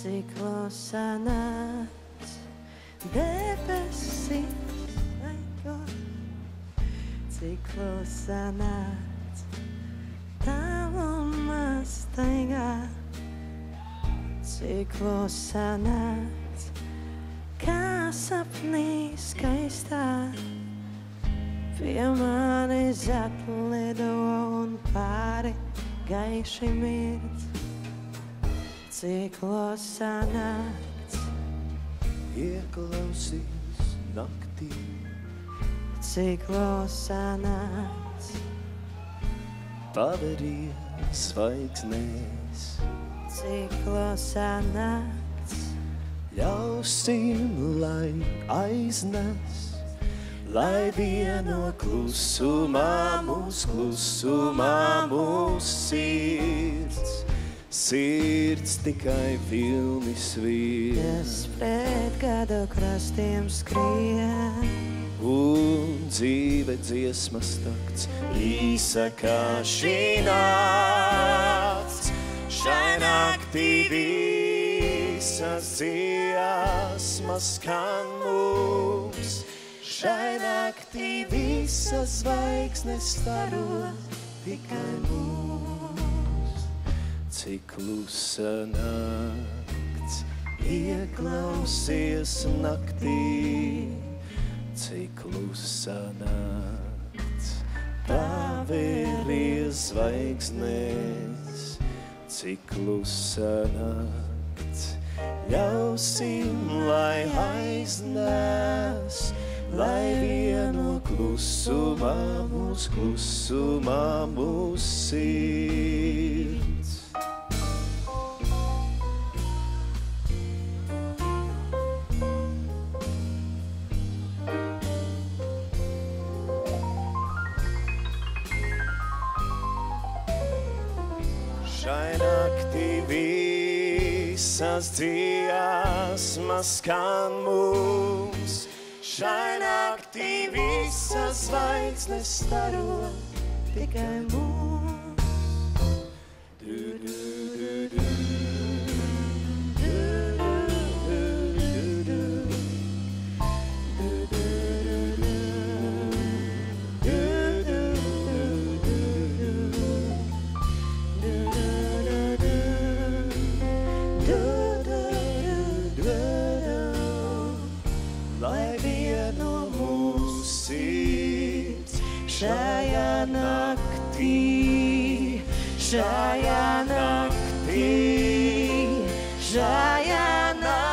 cik klusa nakts, debesis lejko, cik klusa nakts, tālumā staigā, cik klusa nakts, kā sapnī skaistā, pie manis atlido un pāri gaiši mirdz. Cik klusa nakts, ieklausīs naktī, cik klusa nakts, paveries zvaigznēs, cik klusa nakts, ļausim, lai aiznes, lai vieno klusumā mūs sirds. Sirds tikai vilnis vien, kas pret gadu krastiem skrien, un dzīve dziesmas takts, īsa kā šī nakts. Šai naktī visas dziesmas skan mums, šai naktī visas zvaigznes staro tikai mums. Cik klusa nakts, ieklausies naktī, cik klusa nakts, paveries zvaigznēs, cik klusa nakts, ļausim, lai aiznes, lai vieno klusumā mūs sirds. Šai naktī visas dziesmas skan mums, šai naktī visas zvaigznes staro tikai mums. Lai vieno mūs sirds šajā naktī, šajā naktī, šajā naktī.